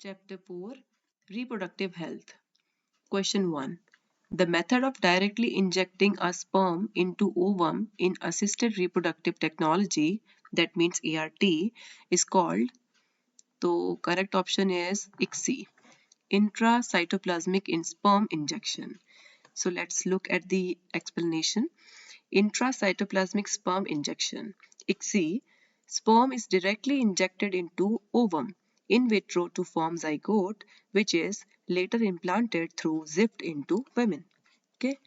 Chapter 4, Reproductive Health. Question 1. The method of directly injecting a sperm into ovum in assisted reproductive technology, that means ART, is called, the correct option is ICSI, intracytoplasmic in sperm injection. So let's look at the explanation. Intracytoplasmic sperm injection, ICSI, sperm is directly injected into ovum in vitro to form zygote, which is later implanted through ZIFT into women. Okay.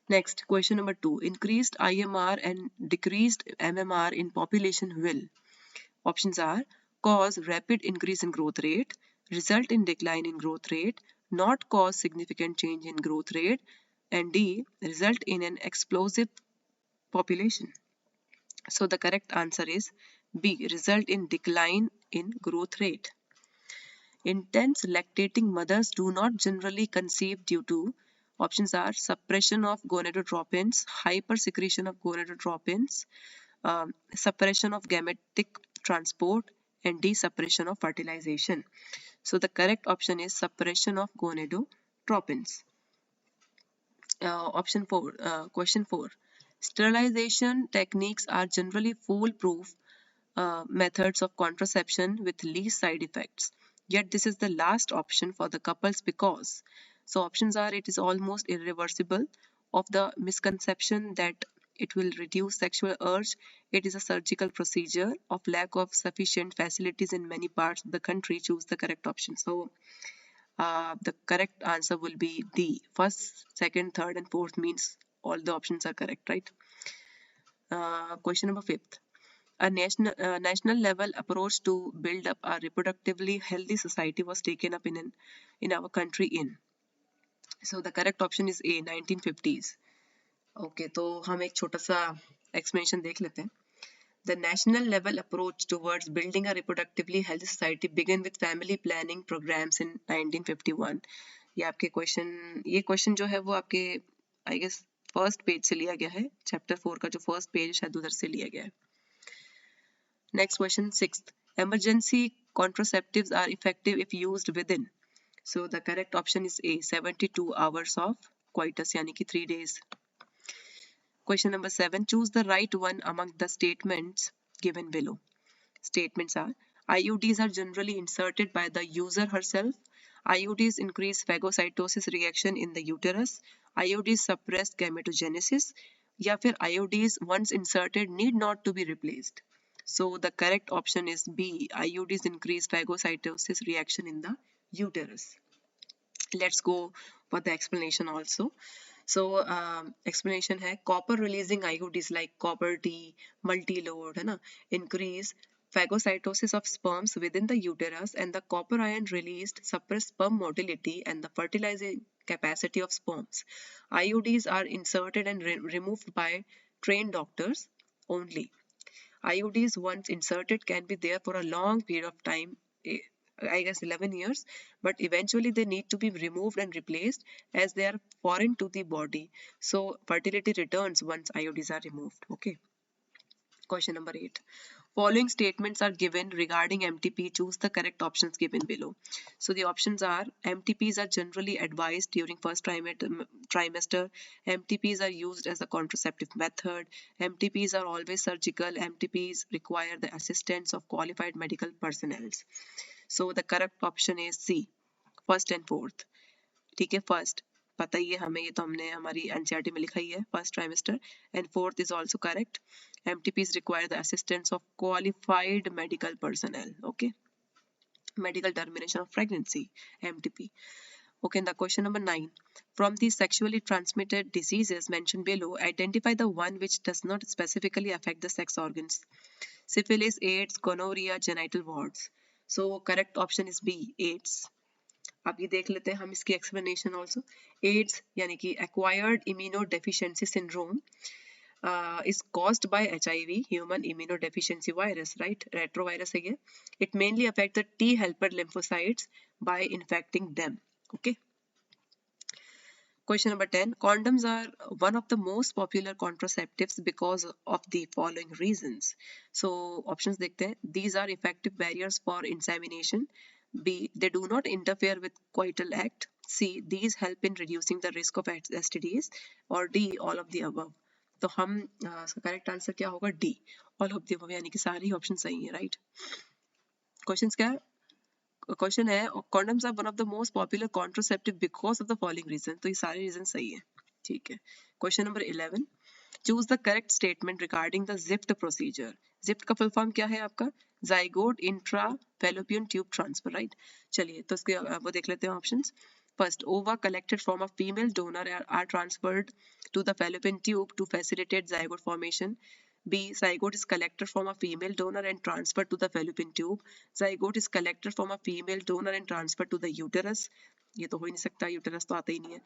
Next, question number 2. Increased IMR and decreased MMR in population will. Options are cause rapid increase in growth rate, result in decline in growth rate, not cause significant change in growth rate, and D, result in an explosive population. So the correct answer is B, result in decline in growth rate. Intense lactating mothers do not generally conceive due to, options are suppression of gonadotropins, hypersecretion of gonadotropins, suppression of gametic transport, and desuppression of fertilization. So the correct option is suppression of gonadotropins. Option 4, question 4. Sterilization techniques are generally foolproof methods of contraception with least side effects. Yet this is the last option for the couples because. So options are it is almost irreversible, of the misconception that it will reduce sexual urge, it is a surgical procedure, of lack of sufficient facilities in many parts of the country, choose the correct option. So the correct answer will be D. First, second, third, and fourth means all the options are correct, right? Question number 5. A national level approach to build up a reproductively healthy society was taken up in our country in. So the correct option is A, 1950s. Okay, तो हम एक छोटा सा explanation देख लेते हैं. The national level approach towards building a reproductively healthy society began with family planning programs in 1951. ये question जो है वो आपके आई गेस फर्स्ट पेज से लिया गया है. चैप्टर 4 का जो फर्स्ट पेज शायद उधर से लिया गया है. Next question, 6th. Emergency contraceptives are effective if used within. So the correct option is A, 72 hours of coitus, yani ki 3 days. Question number 7. Choose the right one among the statements given below. Statements are IUDs are generally inserted by the user herself. IUDs increase phagocytosis reaction in the uterus. IUDs suppress gametogenesis. या फिर IUDs once inserted need not to be replaced. So the correct option is B. IUDs increase phagocytosis reaction in the uterus. Let's go for the explanation also. So explanation है copper releasing IUDs like copper T, multi-load है ना, increase phagocytosis of sperms within the uterus, and the copper ion released suppress sperm motility and the fertilizing capacity of sperms. IUDs are inserted and removed by trained doctors only. IUDs once inserted can be there for a long period of time, I guess 11 years, but eventually they need to be removed and replaced as they are foreign to the body. So fertility returns once IUDs are removed. Okay. Question number 8. Following statements are given regarding MTP. Choose the correct options given below. So the options are MTPs are generally advised during first trimester. MTPs are used as a contraceptive method. MTPs are always surgical. MTPs require the assistance of qualified medical personnel. So the correct option is C, first and fourth. ठीक है, first पता ही है हमें, ये तो हमने हमारी NCERT में लिखा ही है, first trimester. And fourth is also correct. MTPs require the assistance of qualified medical personnel. Okay, medical termination of pregnancy, MTP. Okay, the question number 9. From the sexually transmitted diseases mentioned below, identify the one which does not specifically affect the sex organs. Syphilis, AIDS, gonorrhea, genital warts. So correct option is B, AIDS. अब ये देख लेते हैं हम इसकी explanation also. AIDS यानी कि acquired immunodeficiency syndrome is caused by HIV, human immunodeficiency virus, right? Retrovirus है ये. It mainly affects the T helper lymphocytes by infecting them. Okay. Question number 10. Condoms are one of the most popular contraceptives because of the following reasons. So options देखते हैं. These are effective barriers for insemination. B, they do not interfere with coital act. C, these help in reducing the risk of STDs. और D, all of the above. तो हम इसका correct answer क्या होगा? D, all of the above, यानी कि सारी option सही है, राइट? क्वेश्चन क्या है? क्वेश्चन है condoms are one of the most popular contraceptive because of the following reason. तो ये सारे रीजन सही है, ठीक है. Question number 11, choose the correct statement regarding the gift procedure. Gift का फुल फॉर्म क्या है आपका? Zygote intra fallopian tube transfer, right? चलिए तो इसके वो देख लेते हैं options. First, ova collected from a female donor are transferred to the fallopian tube to facilitate zygote formation. B, zygote is collected from a female donor and transferred to the fallopian tube. Zygote is collected from a female donor and transferred to the uterus. ये तो हो ही नहीं सकता, uterus तो आता ही नहीं है.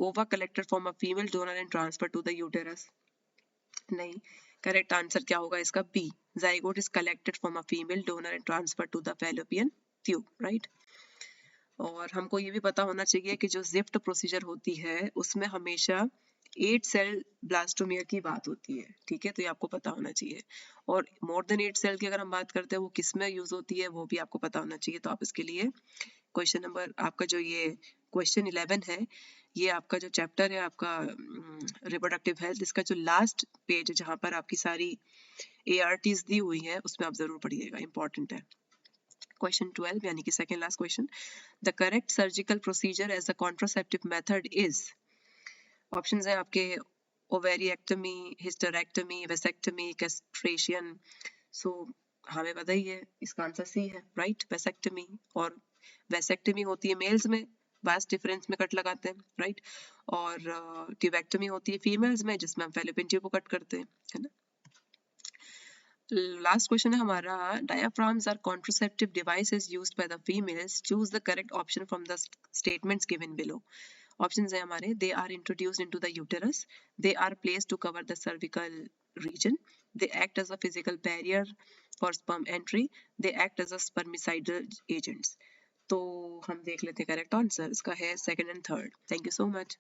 Ova collected from a female donor and transferred to the uterus. नहीं. करेक्ट आंसर क्या होगा इसका? B, zygote is collected from a female donor and transfer to the fallopian tube, right? और हमको ये भी पता होना चाहिए कि जो जिफ्ट प्रोसीजर होती है उसमें हमेशा 8 सेल ब्लास्टोमिया की बात होती है, ठीक है? तो ये आपको पता होना चाहिए. और मोर देन 8 सेल की अगर हम बात करते हैं वो किस में यूज होती है वो भी आपको पता होना चाहिए. तो आप इसके लिए क्वेश्चन नंबर आपका जो ये क्वेश्चन 11 है, ये आपका जो चैप्टर है आपका रिप्रोडक्टिव हेल्थ, इसका जो लास्ट पेज है जहाँ पर आपकी सारी ARTs दी हुई है उसमें आप जरूर पढ़िएगा, इंपॉर्टेंट है. क्वेश्चन 12 यानी कि second last question, the correct surgical procedure as a contraceptive method is. Options हैं आपके ovariectomy, hysterectomy, vasectomy, castration. So हमें पता ही है इसका आंसर सी है, राइट? वेसेक्टमी. और वेसेक्टमी होती है मेल्स में, वास्ट डिफरेंस में कट लगाते हैं, राइट? और ट्यूबेक्टमी होती है फीमेल्स में जिसमें हम फैलोपियन ट्यूब को कट करते हैं, है ना? लास्ट क्वेश्चन है हमारा, diaphragms are contraceptive devices used by the females. Choose the correct option from the statements given below. Options है हमारे, they are introduced into the uterus, they are placed to cover the cervical region, they act as a physical barrier for sperm entry, they act as a spermicidal agents. तो हम देख लेते हैं correct answer, इसका है second and third. Thank you so much.